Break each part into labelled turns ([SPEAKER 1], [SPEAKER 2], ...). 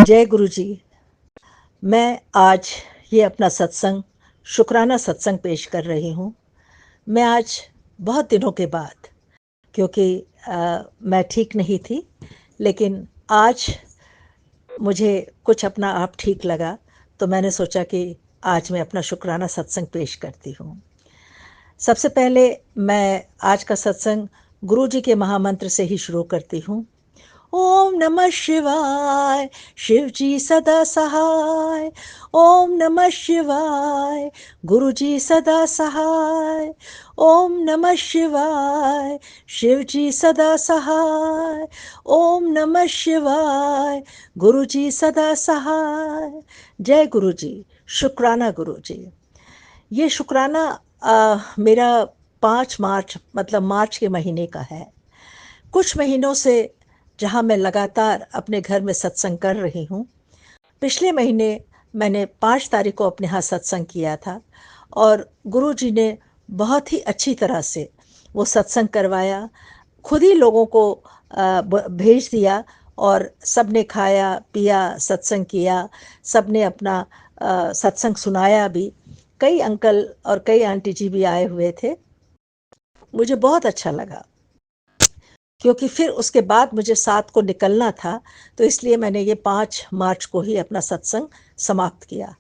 [SPEAKER 1] जय गुरु जी। मैं आज ये अपना सत्संग, शुक्राना सत्संग पेश कर रही हूँ। मैं आज बहुत दिनों के बाद, क्योंकि मैं ठीक नहीं थी, लेकिन आज मुझे कुछ अपना आप ठीक लगा, तो मैंने सोचा कि आज मैं अपना शुक्राना सत्संग पेश करती हूँ। सबसे पहले मैं आज का सत्संग गुरु जी के महामंत्र से ही शुरू करती हूँ। ओम नमः शिवाय, शिव जी सदा सहाय। ओम नमः शिवाय, गुरु जी सदा सहाय। ओम नमः शिवाय, शिव जी सदा सहाय। ओम नमः शिवाय, गुरु जी सदा सहाय। जय गुरु जी, शुक्राना गुरु जी। ये शुक्राना मेरा 5 मार्च मतलब मार्च के महीने का है। कुछ महीनों से जहाँ मैं लगातार अपने घर में सत्संग कर रही हूँ, पिछले महीने मैंने 5 तारीख को अपने यहाँ सत्संग किया था और गुरुजी ने बहुत ही अच्छी तरह से वो सत्संग करवाया। खुद ही लोगों को भेज दिया और सबने खाया, पिया, सत्संग किया, सबने अपना सत्संग सुनाया भी। कई अंकल और कई आंटी जी भी आए हुए थे। मुझे बहुत अच्छा लगा, क्योंकि फिर उसके बाद मुझे 7 को निकलना था, तो इसलिए मैंने ये 5 मार्च को ही अपना सत्संग समाप्त किया।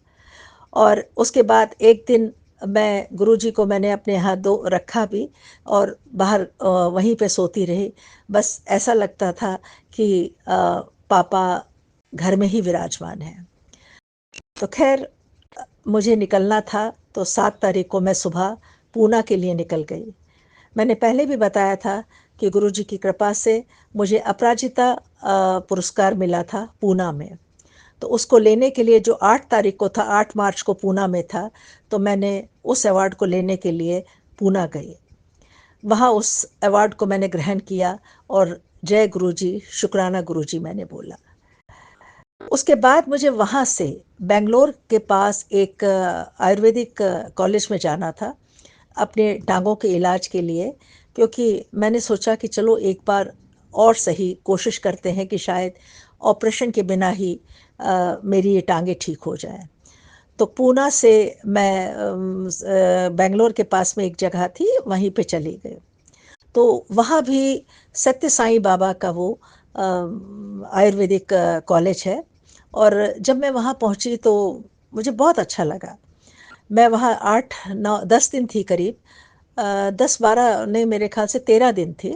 [SPEAKER 1] और उसके बाद एक दिन मैं गुरुजी को मैंने अपने यहाँ दो रखा भी और बाहर वहीं पे सोती रही। बस ऐसा लगता था कि पापा घर में ही विराजमान हैं। तो खैर मुझे निकलना था, तो 7 तारीख को मैं सुबह पूना के लिए निकल गई। मैंने पहले भी बताया था कि गुरुजी की कृपा से मुझे अपराजिता पुरस्कार मिला था पूना में। तो उसको लेने के लिए जो 8 तारीख को था, 8 मार्च को पूना में था, तो मैंने उस अवार्ड को लेने के लिए पूना गई। वहाँ उस अवार्ड को मैंने ग्रहण किया और जय गुरुजी, शुक्राना गुरुजी मैंने बोला। उसके बाद मुझे वहाँ से बेंगलोर के पास एक आयुर्वेदिक कॉलेज में जाना था अपने टाँगों के इलाज के लिए, क्योंकि मैंने सोचा कि चलो एक बार और सही कोशिश करते हैं कि शायद ऑपरेशन के बिना ही मेरी ये टाँगें ठीक हो जाएँ। तो पूना से मैं बेंगलोर के पास में एक जगह थी, वहीं पे चली गई। तो वहाँ भी सत्य साईं बाबा का वो आयुर्वेदिक कॉलेज है और जब मैं वहाँ पहुँची तो मुझे बहुत अच्छा लगा। मैं वहाँ 8, 9, 10 दिन थी करीब। 10-12 नहीं, मेरे ख़्याल से 13 दिन थे।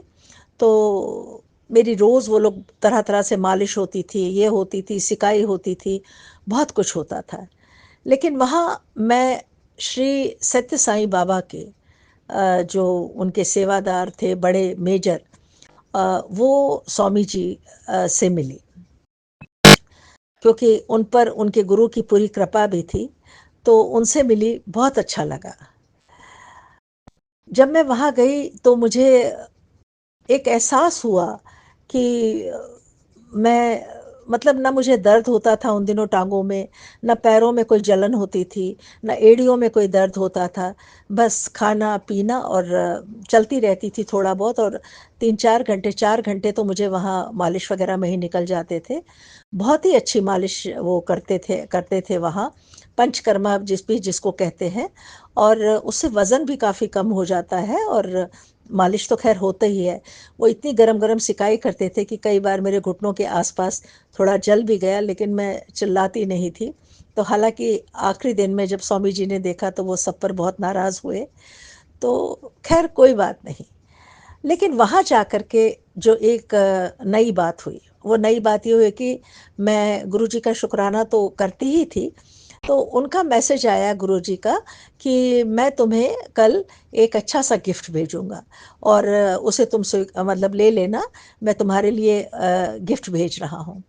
[SPEAKER 1] तो मेरी रोज़ वो लोग तरह-तरह से मालिश होती थी, ये होती थी, सिकाई होती थी, बहुत कुछ होता था। लेकिन वहाँ मैं श्री सत्य साईं बाबा के जो उनके सेवादार थे, बड़े मेजर, वो स्वामी जी से मिली, क्योंकि उन पर उनके गुरु की पूरी कृपा भी थी, तो उनसे मिली, बहुत अच्छा लगा। जब मैं वहाँ गई तो मुझे एक एहसास हुआ कि मैं मतलब ना मुझे दर्द होता था उन दिनों टाँगों में, ना पैरों में कोई जलन होती थी, ना एड़ियों में कोई दर्द होता था। बस खाना-पीना और चलती रहती थी थोड़ा बहुत और 3-4 घंटे, 4 घंटे तो मुझे वहाँ मालिश वग़ैरह में ही निकल जाते थे। बहुत ही अच्छी मालिश वो करते थे वहाँ, पंचकर्मा जिसको कहते हैं, और उससे वज़न भी काफ़ी कम हो जाता है और मालिश तो ख़ैर होता ही है। वो इतनी गरम-गरम सिकाई करते थे कि कई बार मेरे घुटनों के आस-पास थोड़ा जल भी गया, लेकिन मैं चिल्लाती नहीं थी। तो हालाँकि आखिरी दिन में जब स्वामी जी ने देखा तो वो सब पर बहुत नाराज़ हुए, तो ख़ैर कोई बात नहीं। लेकिन वहाँ जाकर के जो एक नई बात हुई, वो नई बात ये हुई कि मैं गुरुजी का शुकराना तो करती ही थी, तो उनका मैसेज आया गुरुजी का कि मैं तुम्हें कल एक अच्छा-सा गिफ्ट भेजूँगा और उसे तुम मतलब ले लेना, मैं तुम्हारे लिए गिफ्ट भेज रहा हूँ।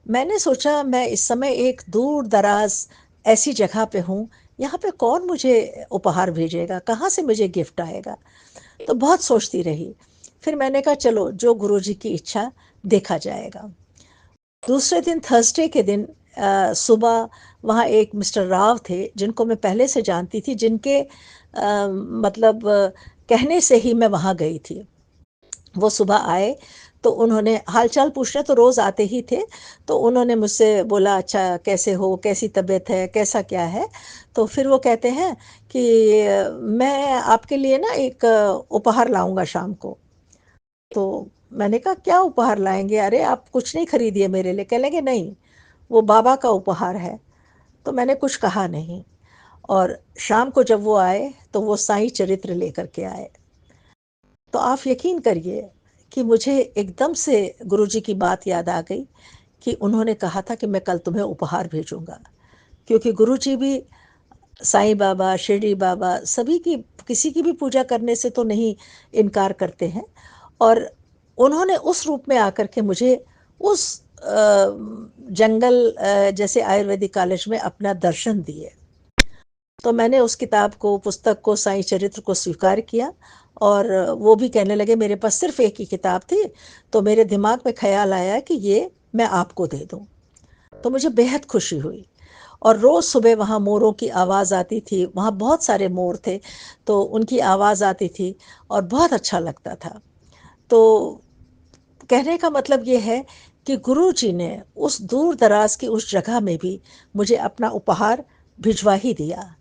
[SPEAKER 1] मैंने सोचा मैं इस समय एक दूर-दराज़ ऐसी जगह पे हूँ, यहाँ पे कौन मुझे उपहार भेजेगा, कहाँ से मुझे गिफ्ट आएगा? तो बहुत सोचती रही। फिर मैंने कहा चलो जो गुरुजी की इच्छा देखा जाएगा। दूसरे दिन थर्सडे के दिन सुबह वहाँ एक मिस्टर राव थे जिनको मैं पहले से जानती थी, जिनके मतलब कहने से ही मैं वहाँ गई थी। वो सुबह आए तो उन्होंने हाल-चाल पूछने तो रोज़ आते ही थे, तो उन्होंने मुझसे बोला, "अच्छा कैसे हो? कैसी तबीयत है? कैसा क्या है?" तो फिर वो कहते हैं कि "मैं आपके लिए ना एक उपहार लाऊँगा शाम को।" तो मैंने कहा, "क्या उपहार लाएँगे? अरे! आप कुछ नहीं खरीदिए मेरे लिए।" कहने लगे, "नहीं, वो बाबा का उपहार है।" तो मैंने कुछ कहा नहीं और शाम को जब वो आए, तो वो साईं चरित्र लेकर के आए। तो आप यकीन करिए कि मुझे एकदम से गुरुजी की बात याद आ गई कि उन्होंने कहा था कि मैं कल तुम्हें उपहार भेजूँगा। क्योंकि गुरुजी भी साईं बाबा, शिरडी बाबा सभी की किसी की भी पूजा करने से तो नहीं इनकार करते हैं और उन्होंने उस रूप में आकर के मुझे उस जंगल जैसे आयुर्वेदिक कॉलेज में अपना दर्शन दिए। तो मैंने उस किताब को, पुस्तक को, साईं चरित्र को स्वीकार किया और वो भी कहने लगे मेरे पास सिर्फ़ एक ही किताब थी, तो मेरे दिमाग में ख़्याल आया कि ये मैं आपको दे दूँ। तो मुझे बेहद खुशी हुई और रोज़ सुबह वहाँ मोरों की आवाज़ आती थी, वहाँ बहुत सारे मोर थे, तो उनकी आवाज़ आती थी और बहुत अच्छा लगता था। तो कहने का मतलब ये है कि गुरुजी ने उस दूर-दराज़ की उस जगह में भी मुझे अपना उपहार भिजवा ही दिया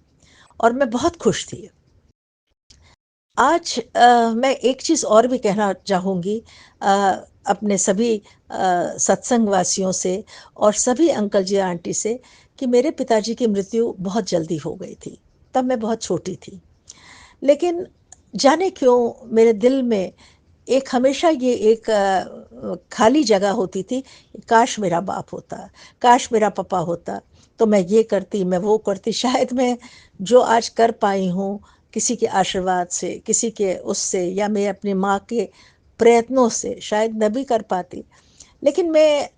[SPEAKER 1] और मैं बहुत खुश थी। आज मैं एक चीज़ और भी कहना चाहूँगी अ, अपने सभी सत्संग वासियों से और सभी अंकल जी, आंटी से कि मेरे पिताजी की मृत्यु बहुत जल्दी हो गई थी। तब मैं बहुत छोटी थी। लेकिन जाने क्यों मेरे दिल में एक हमेशा ये एक खाली जगह होती थी, काश मेरा बाप होता, काश मेरा पापा होता, तो मैं ये करती, मैं वो करती। शायद मैं जो आज कर पाई हूँ, किसी के आशीर्वाद से, किसी के उससे या मैं अपनी माँ के प्रयत्नों से शायद न भी कर पाती। लेकिन मैं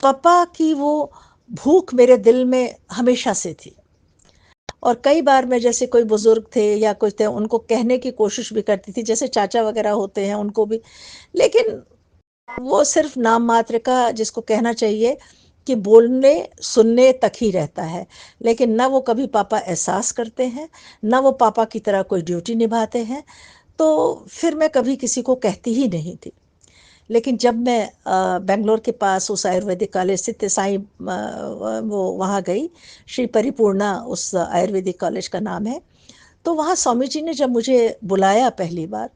[SPEAKER 1] पापा की वो भूख मेरे दिल में हमेशा से थी। और कई बार मैं जैसे कोई बुज़ुर्ग थे या कुछ थे, उनको कहने की कोशिश भी करती थी, जैसे चाचा वग़ैरह होते हैं उनको भी। लेकिन वो सिर्फ़ नाम मात्र का जिसको कहना चाहिए कि बोलने, सुनने तक ही रहता है। लेकिन ना वो कभी पापा एहसास करते हैं, ना वो पापा की तरह कोई ड्यूटी निभाते हैं, तो फिर मैं कभी किसी को कहती ही नहीं थी। लेकिन जब मैं बैंगलोर के पास उस आयुर्वेदिक कॉलेज स्थित साईं वो वहाँ गई, श्री परिपूर्णा उस आयुर्वेदिक कॉलेज का नाम है। तो वहाँ स्वामी जी ने जब मुझे बुलाया पहली बार,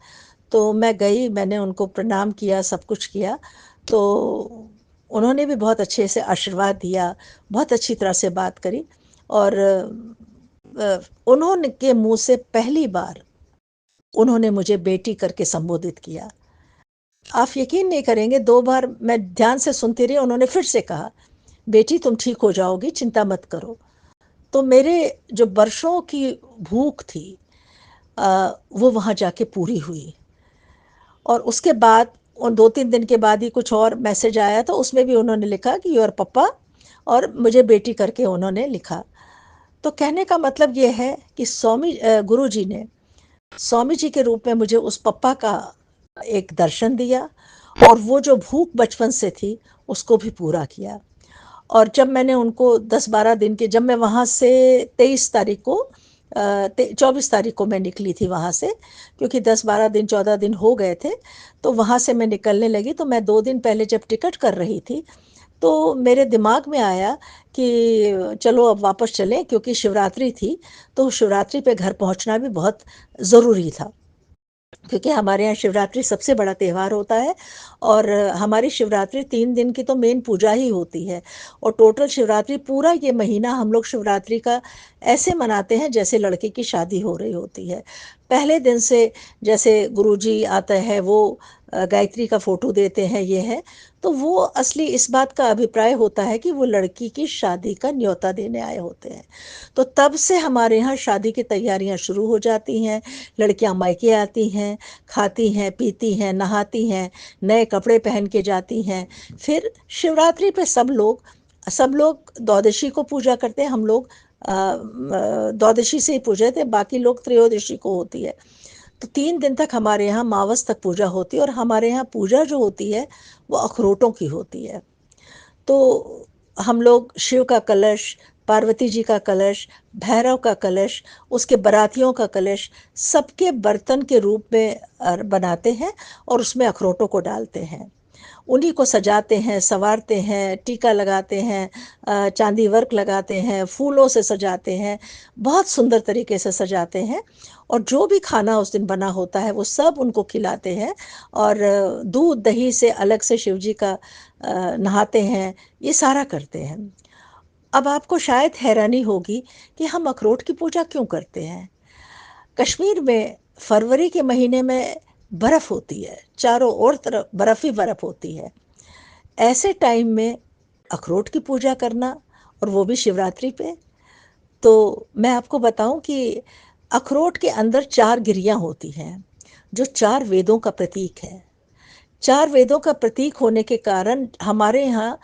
[SPEAKER 1] तो मैं गई, मैंने उनको प्रणाम किया, सब कुछ किया। तो उन्होंने भी बहुत अच्छे से आशीर्वाद दिया, बहुत अच्छी तरह से बात करी और उन्होंने के मुँह से पहली बार उन्होंने मुझे बेटी करके संबोधित किया। आप यकीन नहीं करेंगे 2 बार मैं ध्यान से सुनती रही, उन्होंने फिर से कहा, "बेटी तुम ठीक हो जाओगी, चिंता मत करो।" तो मेरे जो वर्षों की भूख थी वो वहाँ जाके पूरी हुई और उसके बाद उन 2-3 दिन के बाद ही कुछ और मैसेज आया तो उसमें भी उन्होंने लिखा कि योर पप्पा और मुझे बेटी करके उन्होंने लिखा। तो कहने का मतलब ये है कि गुरुजी ने स्वामी जी के रूप में मुझे उस पप्पा का एक दर्शन दिया और वो जो भूख बचपन से थी, उसको भी पूरा किया। और जब मैंने उनको 10-12 दिन के जब मैं वहाँ से 23 तारीख को 24 तारीख को मैं निकली थी वहाँ से क्योंकि 10-12 दिन 14 दिन हो गए थे, तो वहाँ से मैं निकलने लगी तो मैं 2 दिन पहले जब टिकट कर रही थी, तो मेरे दिमाग में आया कि चलो अब वापस चलें क्योंकि शिवरात्रि थी, तो शिवरात्रि पे घर पहुँचना भी बहुत ज़रूरी था। क्योंकि हमारे यहाँ शिवरात्रि सबसे बड़ा त्योहार होता है और हमारी शिवरात्रि 3 दिन की तो मेन पूजा ही होती है और टोटल शिवरात्रि पूरा ये महीना हम लोग शिवरात्रि का ऐसे मनाते हैं जैसे लड़के की शादी हो रही होती है। पहले दिन से जैसे गुरुजी आता है वो गायत्री का फ़ोटो देते हैं ये है, तो वो असली इस बात का अभिप्राय होता है कि वो लड़की की शादी का न्योता देने आए होते हैं। तो तब से हमारे यहाँ शादी की तैयारियाँ शुरू हो जाती हैं, लड़कियाँ मायके आती हैं, खाती हैं, पीती हैं, नहाती हैं, नए कपड़े पहन के जाती हैं। फिर शिवरात्रि पे सब लोग द्वादशी को पूजा करते हैं, हम लोग द्वादशी से ही पूजे थे, बाकी लोग त्रयोदशी को होती है। तो 3 दिन तक हमारे यहाँ मावस तक पूजा होती है और हमारे यहाँ पूजा जो होती है, वो अखरोटों की होती है। तो हम लोग शिव का कलश, पार्वती जी का कलश, भैरव का कलश, उसके बारातियों का कलश, सबके बर्तन के रूप में बनाते हैं और उसमें अखरोटों को डालते हैं। उन्हीं को सजाते हैं, संवारते हैं, टीका लगाते हैं, चांदी वर्क लगाते हैं, फूलों से सजाते हैं, बहुत सुंदर तरीके से सजाते हैं। और जो भी खाना उस दिन बना होता है वो सब उनको खिलाते हैं। और दूध दही से अलग से शिव जी का नहाते हैं, ये सारा करते हैं। अब आपको शायद हैरानी होगी कि हम अखरोट की पूजा क्यों करते हैं। कश्मीर में फरवरी के महीने में बर्फ़ होती है, चारों ओर तरफ बर्फ़ ही बर्फ़ होती है। ऐसे टाइम में अखरोट की पूजा करना, और वो भी शिवरात्रि पे। तो मैं आपको बताऊं कि अखरोट के अंदर 4 गिरियां होती हैं, जो 4 वेदों का प्रतीक है। 4 वेदों का प्रतीक होने के कारण हमारे यहाँ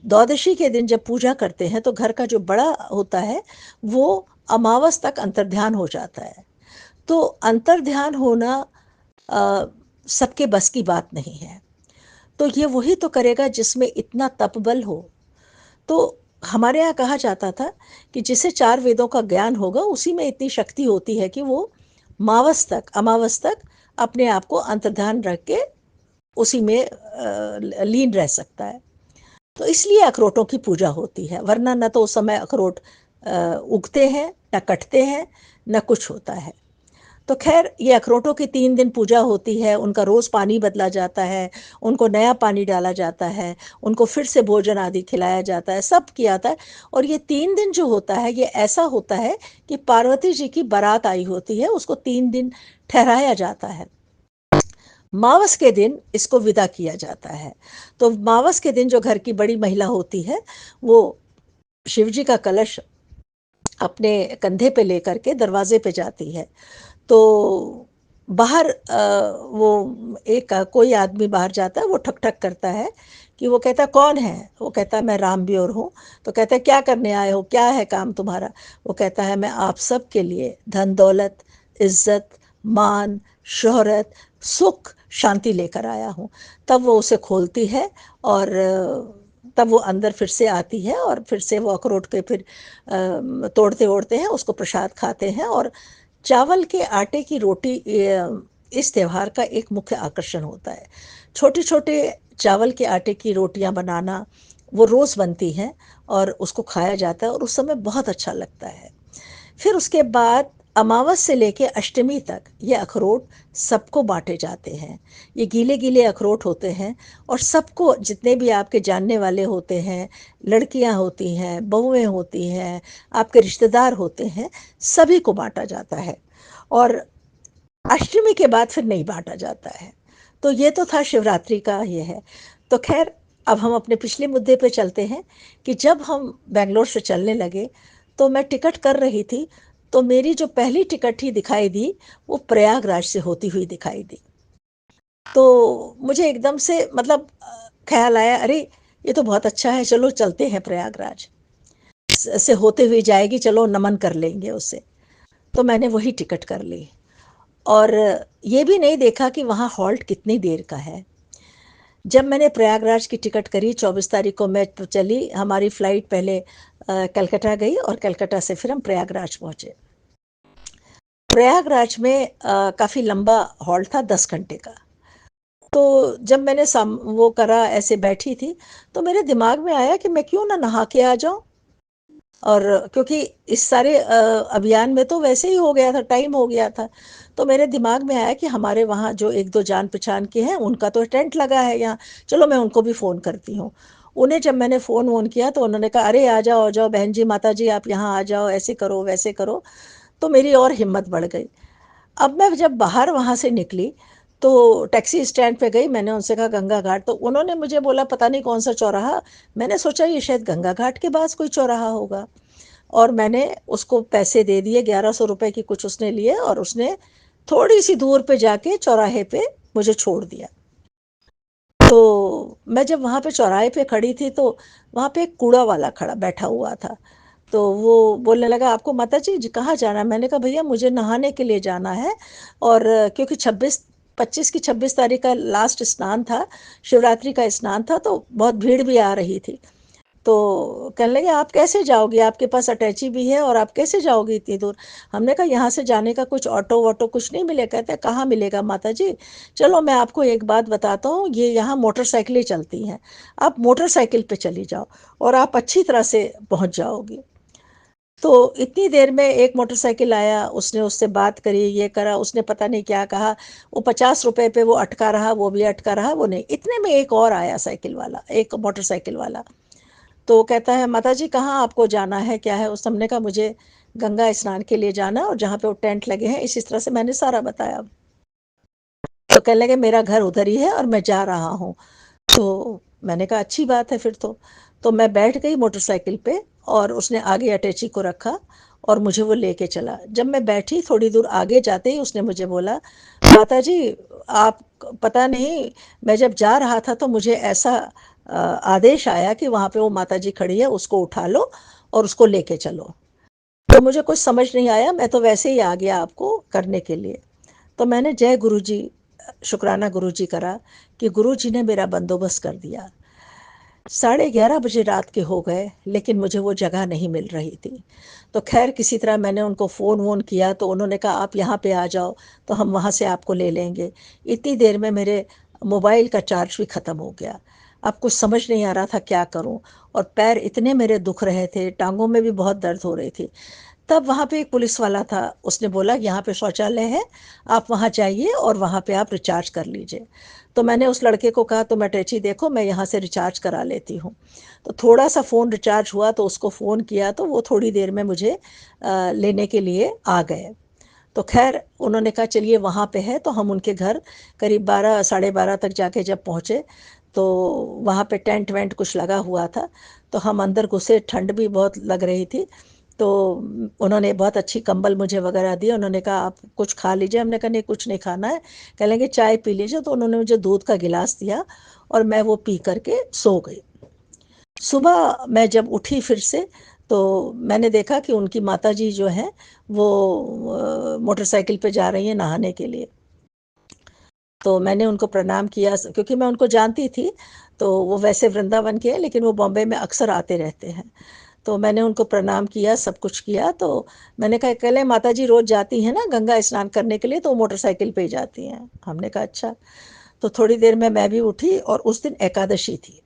[SPEAKER 1] द्वादशी के दिन जब पूजा करते हैं तो घर का जो बड़ा होता है वो अमावस तक अंतर्ध्यान हो जाता है। तो अंतर्ध्यान होना अ, सबके बस की बात नहीं है। तो ये वही तो करेगा जिसमें इतना तपबल हो। तो हमारे यहाँ कहा जाता था कि जिसे 4 वेदों का ज्ञान होगा उसी में इतनी शक्ति होती है कि वो अमावस तक अपने आप को अंतर्ध्यान रख के उसी में लीन रह सकता है। तो इसलिए अखरोटों की पूजा होती है, वरना न तो उस समय अखरोट उगते हैं, न कटते हैं, न कुछ होता है। तो खैर ये अखरोटों की 3 दिन पूजा होती है, उनका रोज़ पानी बदला जाता है, उनको नया पानी डाला जाता है, उनको फिर से भोजन आदि खिलाया जाता है, सब किया जाता है। और ये 3 दिन जो होता है ये ऐसा होता है कि पार्वती जी की बारात आई होती है, उसको 3 दिन ठहराया जाता है। मावस के दिन इसको विदा किया जाता है। तो मावस के दिन जो घर की बड़ी महिला होती है वो शिव जी का कलश अपने कंधे पे लेकर के दरवाजे पे जाती है। तो बाहर वो एक कोई आदमी बाहर जाता है, वो ठक ठक करता है कि वो कहता है कौन है। वो कहता है मैं राम ब्योर हूँ। तो कहता है क्या करने आए हो, क्या है काम तुम्हारा। वो कहता है मैं आप सब के लिए धन दौलत, इज्जत, मान, शोहरत, सुख, शांति लेकर आया हूँ। तब वो उसे खोलती है और तब वो अंदर फिर से आती है और फिर से वो अखरोट के फिर तोड़ते ओड़ते हैं, उसको प्रसाद खाते हैं। और चावल के आटे की रोटी इस त्योहार का एक मुख्य आकर्षण होता है। छोटे छोटे चावल के आटे की रोटियां बनाना, वो रोज़ बनती हैं और उसको खाया जाता है और उस समय बहुत अच्छा लगता है। फिर उसके बाद अमावस से लेके अष्टमी तक ये अखरोट सबको बांटे जाते हैं। ये गीले गीले अखरोट होते हैं और सबको, जितने भी आपके जानने वाले होते हैं, लड़कियां होती हैं, बहुएं होती हैं, आपके रिश्तेदार होते हैं, सभी को बांटा जाता है। और अष्टमी के बाद फिर नहीं बांटा जाता है। तो ये तो था शिवरात्रि का ये है। तो खैर अब हम अपने पिछले मुद्दे पे चलते हैं कि जब हम बेंगलोर से चलने लगे तो मैं टिकट कर रही थी। तो मेरी जो पहली टिकट ही दिखाई दी वो प्रयागराज से होती हुई दिखाई दी। तो मुझे एकदम से मतलब ख्याल आया, अरे ये तो बहुत अच्छा है, चलो चलते हैं प्रयागराज से होते हुए जाएगी, चलो नमन कर लेंगे उससे। तो मैंने वही टिकट कर ली और ये भी नहीं देखा कि वहाँ हॉल्ट कितनी देर का है। जब मैंने प्रयागराज की टिकट करी 24 तारीख को, मैं तो चली, हमारी फ़्लाइट पहले कलकत्ता गई और कलकत्ता से फिर हम प्रयागराज पहुँचे। प्रयागराज में काफ़ी लंबा हॉल्ट था, 10 घंटे का। तो जब मैंने वो करा, ऐसे बैठी थी, तो मेरे दिमाग में आया कि मैं क्यों ना नहा के आ जाऊं। और क्योंकि इस सारे अभियान में तो वैसे ही हो गया था, टाइम हो गया था। तो मेरे दिमाग में आया कि हमारे वहाँ जो एक दो जान पहचान के हैं उनका तो टेंट लगा है यहाँ, चलो मैं उनको भी फ़ोन करती हूँ। उन्हें जब मैंने फ़ोन वोन किया तो उन्होंने कहा अरे आ जाओ बहन जी, माता जी आप यहाँ आ जाओ, ऐसे करो वैसे करो। तो मेरी और हिम्मत बढ़ गई। अब मैं जब बाहर वहाँ से निकली तो टैक्सी स्टैंड पे गई, मैंने उनसे कहा गंगा घाट। तो उन्होंने मुझे बोला पता नहीं कौन सा चौराहा। मैंने सोचा ये शायद गंगा घाट के पास कोई चौराहा होगा। और मैंने उसको पैसे दे दिए, 1100 रुपये की कुछ उसने लिए और उसने थोड़ी सी दूर पे जाके चौराहे पे मुझे छोड़ दिया। तो मैं जब वहाँ पे चौराहे पे खड़ी थी तो वहाँ पे एक कूड़ा वाला खड़ा बैठा हुआ था। तो वो बोलने लगा आपको माता जी कहाँ जाना है। मैंने कहा भैया मुझे नहाने के लिए जाना है। और क्योंकि 26 तारीख का लास्ट स्नान था, शिवरात्रि का स्नान था, तो बहुत भीड़ भी आ रही थी। तो कहने लगे आप कैसे जाओगी, आपके पास अटैची भी है और आप कैसे जाओगी इतनी दूर। हमने कहा यहाँ से जाने का कुछ ऑटो वोटो कुछ नहीं मिलेगा। कहते हैं कहाँ मिलेगा माता जी, चलो मैं आपको एक बात बताता हूँ, ये यहाँ मोटरसाइकिलें चलती हैं, आप मोटरसाइकिल पे चली जाओ और आप अच्छी तरह से पहुँच जाओगी। तो इतनी देर में एक मोटरसाइकिल आया, उसने उससे बात करी, ये करा, उसने पता नहीं क्या कहा, वो 50 रुपए पे वो अटका रहा, वो भी अटका रहा, वो नहीं, इतने में एक और आया साइकिल वाला, एक मोटरसाइकिल वाला। तो कहता है माता जी कहाँ आपको जाना है, क्या है। उस हमने कहा मुझे गंगा स्नान के लिए जाना है और जहाँ पे वो टेंट लगे हैं, इसी तरह से मैंने सारा बताया। तो कहने लगे मेरा घर उधर ही है और मैं जा रहा हूँ। तो मैंने कहा अच्छी बात है फिर तो मैं बैठ गई मोटरसाइकिल पे और उसने आगे अटैची को रखा और मुझे वो लेके चला। जब मैं बैठी थोड़ी दूर आगे जाते ही उसने मुझे बोला माता जी आप, पता नहीं, मैं जब जा रहा था तो मुझे ऐसा आदेश आया कि वहाँ पे वो माता जी खड़ी है, उसको उठा लो और उसको लेके चलो। तो मुझे कुछ समझ नहीं आया, मैं तो वैसे ही आ गया आपको करने के लिए। तो मैंने जय गुरु जी, शुक्राना गुरु जी करा कि गुरु जी ने मेरा बंदोबस्त कर दिया। 11:30 बजे रात के हो गए लेकिन मुझे वो जगह नहीं मिल रही थी। तो खैर किसी तरह मैंने उनको फ़ोन वोन किया तो उन्होंने कहा आप यहाँ पे आ जाओ तो हम वहाँ से आपको ले लेंगे। इतनी देर में मेरे मोबाइल का चार्ज भी ख़त्म हो गया। अब कुछ समझ नहीं आ रहा था क्या करूं, और पैर इतने मेरे दुख रहे थे, टांगों में भी बहुत दर्द हो रही थी। तब वहाँ पे एक पुलिस वाला था, उसने बोला यहाँ पे शौचालय है, आप वहाँ जाइए और वहाँ पे आप रिचार्ज कर लीजिए। तो मैंने उस लड़के को कहा तुम अटैची देखो मैं यहाँ से रिचार्ज करा लेती हूँ। तो थोड़ा सा फ़ोन रिचार्ज हुआ तो उसको फ़ोन किया तो वो थोड़ी देर में मुझे लेने के लिए आ गए। तो खैर उन्होंने कहा चलिए वहाँ पे है, तो हम उनके घर करीब 12 12:30 तक जाके जब पहुँचे तो वहाँ पे टेंट वेंट कुछ लगा हुआ था। तो हम अंदर घुसे, ठंड भी बहुत लग रही थी। तो उन्होंने बहुत अच्छी कंबल मुझे वगैरह दी, उन्होंने कहा आप कुछ खा लीजिए, हमने कहा नहीं कुछ नहीं खाना है। कह लेंगे चाय पी लीजिए, तो उन्होंने मुझे दूध का गिलास दिया और मैं वो पी करके सो गई। सुबह मैं जब उठी फिर से तो मैंने देखा कि उनकी माताजी जो हैं वो मोटरसाइकिल पे जा रही हैं नहाने के लिए। तो मैंने उनको प्रणाम किया क्योंकि मैं उनको जानती थी। तो वो वैसे वृंदावन के हैं लेकिन वो बॉम्बे में अक्सर आते रहते हैं। तो मैंने उनको प्रणाम किया, सब कुछ किया। तो मैंने कहा कल माता जी रोज जाती हैं ना गंगा स्नान करने के लिए, तो वो मोटरसाइकिल पे ही जाती हैं। हमने कहा अच्छा। तो थोड़ी देर में मैं भी उठी और उस दिन एकादशी थी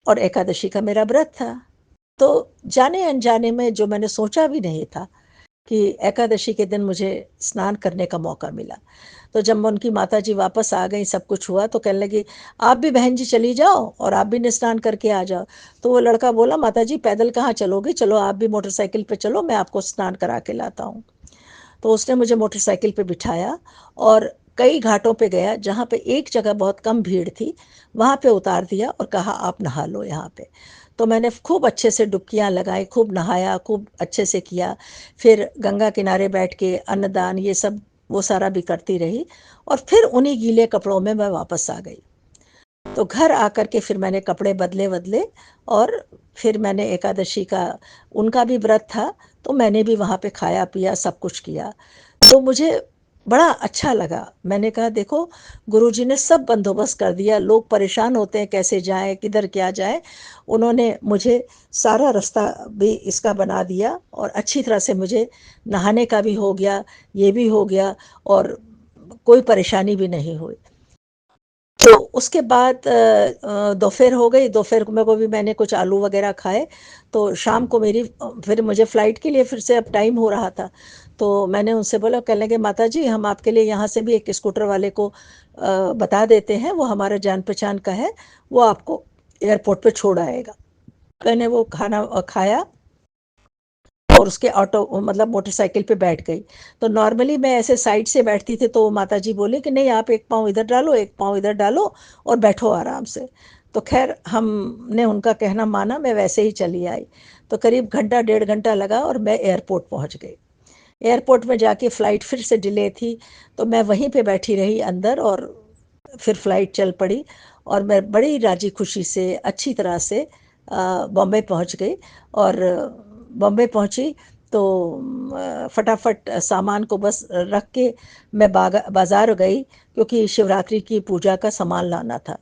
[SPEAKER 1] और एकादशी का मेरा व्रत था। तो जाने अनजाने में जो मैंने सोचा भी नहीं था कि एकादशी के दिन मुझे स्नान करने का मौका मिला। तो जब उनकी माताजी वापस आ गई, सब कुछ हुआ, तो कहने लगी आप भी बहन जी चली जाओ और आप भी स्नान करके आ जाओ। तो वो लड़का बोला माताजी पैदल कहाँ चलोगी, चलो आप भी मोटरसाइकिल पे चलो, मैं आपको स्नान करा के लाता हूँ। तो उसने मुझे मोटरसाइकिल पे बिठाया और कई घाटों पे गया, जहाँ पे एक जगह बहुत कम भीड़ थी वहाँ पे उतार दिया और कहा आप नहा लो यहाँ पे। तो मैंने खूब अच्छे से डुबकियाँ लगाई, खूब नहाया, खूब अच्छे से किया। फिर गंगा किनारे बैठ के अन्नदान ये सब वो सारा भी करती रही और फिर उन्हीं गीले कपड़ों में मैं वापस आ गई। तो घर आकर के फिर मैंने कपड़े बदले बदले और फिर मैंने एकादशी का, उनका भी व्रत था, तो मैंने भी वहाँ पे खाया पिया सब कुछ किया। तो मुझे बड़ा अच्छा लगा। मैंने कहा देखो गुरुजी ने सब बंदोबस्त कर दिया, लोग परेशान होते हैं कैसे जाएं किधर क्या जाए, उन्होंने मुझे सारा रास्ता भी इसका बना दिया और अच्छी तरह से मुझे नहाने का भी हो गया, ये भी हो गया और कोई परेशानी भी नहीं हुई। तो उसके बाद दोपहर हो गई, दोपहर में को भी मैंने कुछ आलू वगैरह खाए। तो शाम को मेरी फिर मुझे फ़्लाइट के लिए फिर से अब टाइम हो रहा था। तो मैंने उनसे बोला, कहने लगे माता जी हम आपके लिए यहाँ से भी एक स्कूटर वाले को बता देते हैं, वो हमारे जान पहचान का है, वो आपको एयरपोर्ट पे छोड़ आएगा। मैंने वो खाना खाया और उसके ऑटो मतलब मोटरसाइकिल पे बैठ गई। तो नॉर्मली मैं ऐसे साइड से बैठती थी तो माता जी बोले कि नहीं आप एक पाँव इधर डालो एक पाँव इधर डालो और बैठो आराम से। तो खैर हमने उनका कहना माना, मैं वैसे ही चली आई। तो करीब घंटा डेढ़ घंटा लगा और मैं एयरपोर्ट पहुंच गई। एयरपोर्ट में जाके फ़्लाइट फिर से डिले थी, तो मैं वहीं पे बैठी रही अंदर और फिर फ़्लाइट चल पड़ी और मैं बड़ी राजी खुशी से अच्छी तरह से बॉम्बे पहुंच गई। और बॉम्बे पहुंची तो फटाफट सामान को बस रख के मैं बाज़ार गई क्योंकि शिवरात्रि की पूजा का सामान लाना था।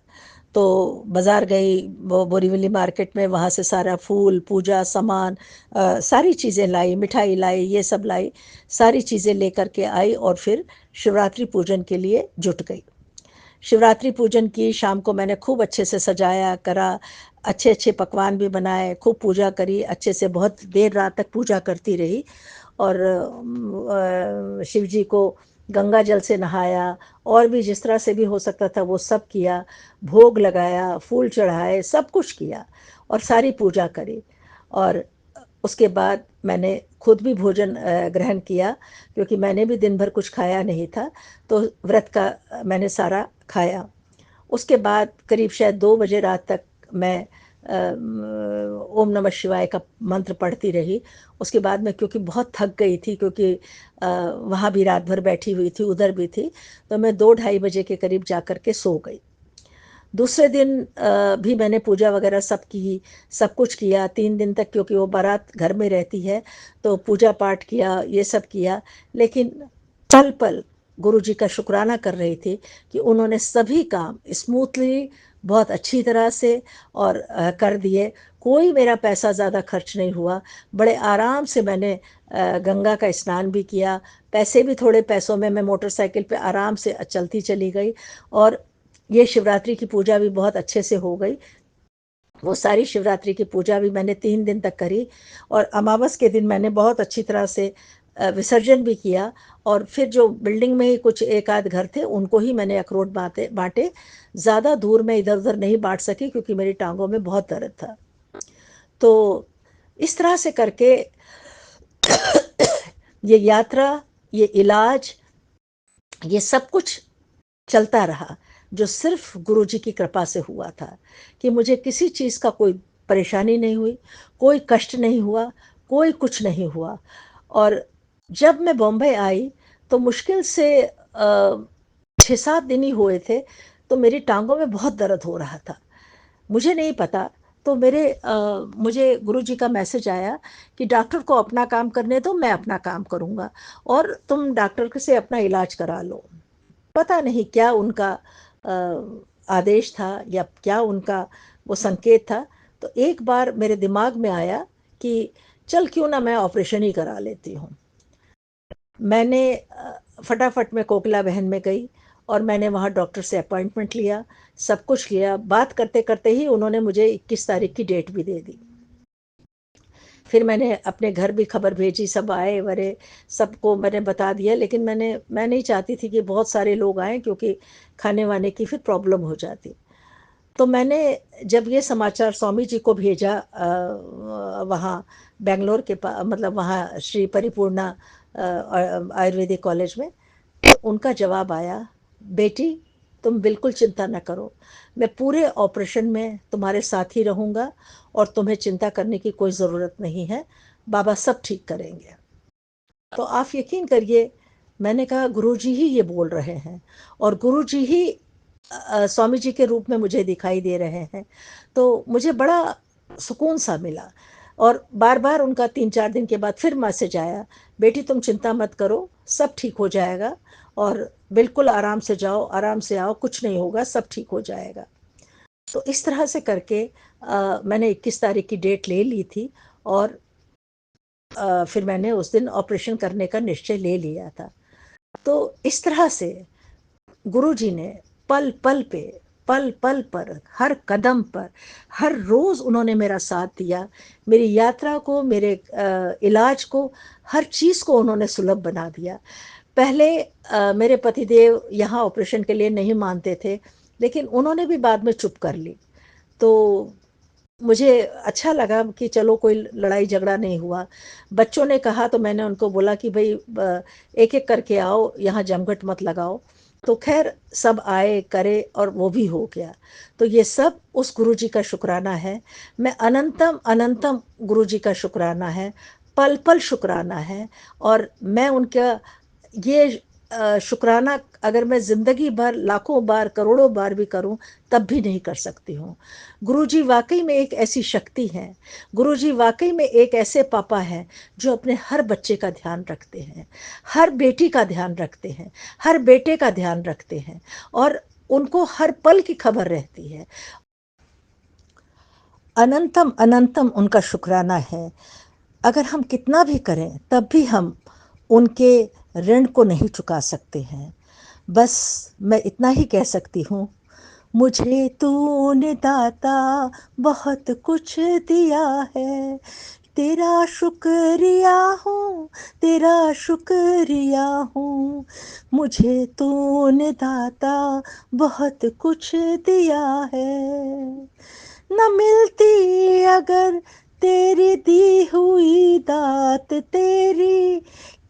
[SPEAKER 1] तो बाज़ार गई, वो बोरीवली मार्केट में, वहाँ से सारा फूल, पूजा सामान, सारी चीज़ें लाई, मिठाई लाई, ये सब लाई, सारी चीज़ें लेकर के आई और फिर शिवरात्रि पूजन के लिए जुट गई। शिवरात्रि पूजन की, शाम को मैंने खूब अच्छे से सजाया करा, अच्छे-अच्छे पकवान भी बनाए, खूब पूजा करी, अच्छे से बहुत देर रात तक पूजा करती रही और शिव जी को गंगा जल से नहाया और भी जिस तरह से भी हो सकता था वो सब किया, भोग लगाया, फूल चढ़ाए, सब कुछ किया और सारी पूजा करी। और उसके बाद मैंने खुद भी भोजन ग्रहण किया, क्योंकि मैंने भी दिन भर कुछ खाया नहीं था, तो व्रत का मैंने सारा खाया। उसके बाद करीब शायद 2 बजे रात तक मैं ओम नमः शिवाय का मंत्र पढ़ती रही। उसके बाद मैं, क्योंकि बहुत थक गई थी, क्योंकि वहाँ भी रात भर बैठी हुई थी, उधर भी थी, तो मैं 2 ढाई बजे के करीब जा कर के सो गई। दूसरे दिन भी मैंने पूजा वगैरह सब की, सब कुछ किया 3 दिन तक, क्योंकि वो बारात घर में रहती है, तो पूजा पाठ किया, ये सब किया। लेकिन पल-पल गुरुजी का शुक्राना कर रही थी कि उन्होंने सभी काम स्मूथली, बहुत अच्छी तरह से और कर दिए। कोई मेरा पैसा ज़्यादा खर्च नहीं हुआ। बड़े आराम से मैंने गंगा का स्नान भी किया। पैसे भी, थोड़े पैसों में मैं मोटरसाइकिल पे आराम से चलती चली गई और ये शिवरात्रि की पूजा भी बहुत अच्छे से हो गई। वो सारी शिवरात्रि की पूजा भी मैंने 3 दिन तक करी और अमावस के दिन मैंने बहुत अच्छी तरह से विसर्जन भी किया और फिर जो बिल्डिंग में ही कुछ एक आध घर थे, उनको ही मैंने अखरोट बाँटे। ज़्यादा दूर मैं इधर-उधर नहीं बाँट सकी, क्योंकि मेरी टाँगों में बहुत दर्द था। तो इस तरह से करके ये यात्रा, ये इलाज, ये सब कुछ चलता रहा, जो सिर्फ़ गुरुजी की कृपा से हुआ था, कि मुझे किसी चीज़ का कोई परेशानी नहीं हुई, कोई कष्ट नहीं हुआ, कोई कुछ नहीं हुआ। और जब मैं बॉम्बे आई, तो मुश्किल से 6-7 दिन ही हुए थे, तो मेरी टाँगों में बहुत दर्द हो रहा था। मुझे नहीं पता, तो मुझे गुरुजी का मैसेज आया कि डॉक्टर को अपना काम करने दो, मैं अपना काम करूँगा और तुम डॉक्टर से अपना इलाज करा लो। पता नहीं क्या उनका आदेश था या क्या उनका वो संकेत था। तो एक बार मेरे दिमाग में आया कि चल क्यों ना मैं ऑपरेशन ही करा लेती हूँ। मैंने फटाफट मैं कोकिला बहन में गई और मैंने वहाँ डॉक्टर से अपॉइंटमेंट लिया, सब कुछ किया। बात करते-करते ही उन्होंने मुझे 21 तारीख की डेट भी दे दी। फिर मैंने अपने घर भी खबर भेजी, सब आए-वरे, सबको मैंने बता दिया, लेकिन मैं नहीं चाहती थी कि बहुत सारे लोग आएँ, क्योंकि खाने-वाने की फिर प्रॉब्लम हो जाती। तो मैंने जब ये समाचार स्वामी जी को भेजा वहाँ बैंगलोर के मतलब वहाँ श्री परिपूर्णा आयुर्वेदिक कॉलेज में, तो उनका जवाब आया, "बेटी, तुम बिल्कुल चिंता न करो। मैं पूरे ऑपरेशन में तुम्हारे साथ ही रहूँगा और तुम्हें चिंता करने की कोई ज़रूरत नहीं है। बाबा सब ठीक करेंगे।" तो आप यकीन करिए, मैंने कहा गुरुजी ही ये बोल रहे हैं और गुरुजी ही स्वामी जी के रूप में मुझे दिखाई दे रहे हैं। तो मुझे बड़ा सुकून सा मिला और बार-बार उनका 3-4 दिन के बाद फिर मैसेज आया, "बेटी तुम चिंता मत करो, सब ठीक हो जाएगा और बिल्कुल आराम से जाओ, आराम से आओ, कुछ नहीं होगा, सब ठीक हो जाएगा।" तो इस तरह से करके मैंने 21 तारीख की डेट ले ली थी और फिर मैंने उस दिन ऑपरेशन करने का निश्चय ले लिया था। तो इस तरह से गुरुजी ने पल-पल पे, पल-पल पर, हर कदम पर, हर रोज़ उन्होंने मेरा साथ दिया। मेरी यात्रा को, मेरे इलाज को, हर चीज़ को उन्होंने सुलभ बना दिया। पहले मेरे पतिदेव यहाँ ऑपरेशन के लिए नहीं मानते थे, लेकिन उन्होंने भी बाद में चुप कर ली। तो मुझे अच्छा लगा कि चलो कोई लड़ाई झगड़ा नहीं हुआ। बच्चों ने कहा तो मैंने उनको बोला कि भई एक-एक करके आओ, यहाँ जमघट मत लगाओ। तो ख़ैर सब आए, करे और वो भी हो गया। तो ये सब उस गुरुजी का शुक्राना है। मैं अनंतम, अनंतम गुरुजी का शुक्राना है, पल-पल शुक्राना है और मैं उनका ये शुक्राना अगर मैं ज़िंदगी भर लाखों बार, करोड़ों बार भी करूँ, तब भी नहीं कर सकती हूँ। गुरुजी वाक़ई में एक ऐसी शक्ति हैं, गुरुजी वाक़ई में एक ऐसे पापा हैं, जो अपने हर बच्चे का ध्यान रखते हैं, हर बेटी का ध्यान रखते हैं, हर बेटे का ध्यान रखते हैं और उनको हर पल की खबर रहती है। अनंतम अनंतम उनका शुक्राना है। अगर हम कितना भी करें तब भी हम उनके ऋण को नहीं चुका सकते हैं। बस मैं इतना ही कह सकती हूँ, मुझे तूने दाता बहुत कुछ दिया है, तेरा शुक्रिया हूँ, तेरा शुक्रिया हूँ। मुझे तूने दाता बहुत कुछ दिया है। न मिलती अगर तेरी दी हुई दात तेरी,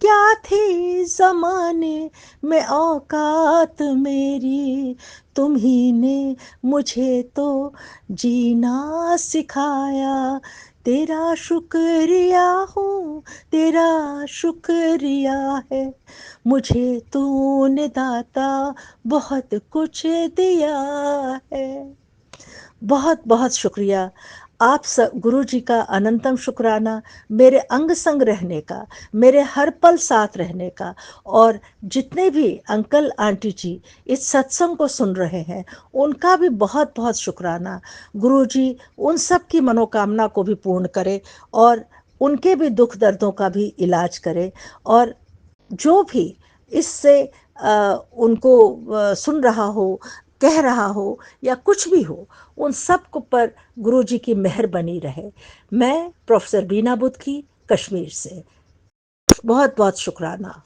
[SPEAKER 1] क्या थी ज़माने में औकात मेरी। तुम ही ने मुझे तो जीना सिखाया, तेरा शुक्रिया हूँ, तेरा शुक्रिया है। मुझे तूने दाता बहुत कुछ दिया है। बहुत बहुत शुक्रिया आप सब गुरु जी का अनंतम शुक्राना, मेरे अंग संग रहने का, मेरे हर पल साथ रहने का। और जितने भी अंकल आंटी जी इस सत्संग को सुन रहे हैं उनका भी बहुत बहुत शुक्राना। गुरु जी उन सब की मनोकामना को भी पूर्ण करे और उनके भी दुख दर्दों का भी इलाज करे। और जो भी इससे उनको सुन रहा हो, कह रहा हो या कुछ भी हो, उन सब को पर गुरु जी की मेहर बनी रहे। मैं प्रोफेसर बीना बुद्ध की कश्मीर से बहुत बहुत शुक्राना।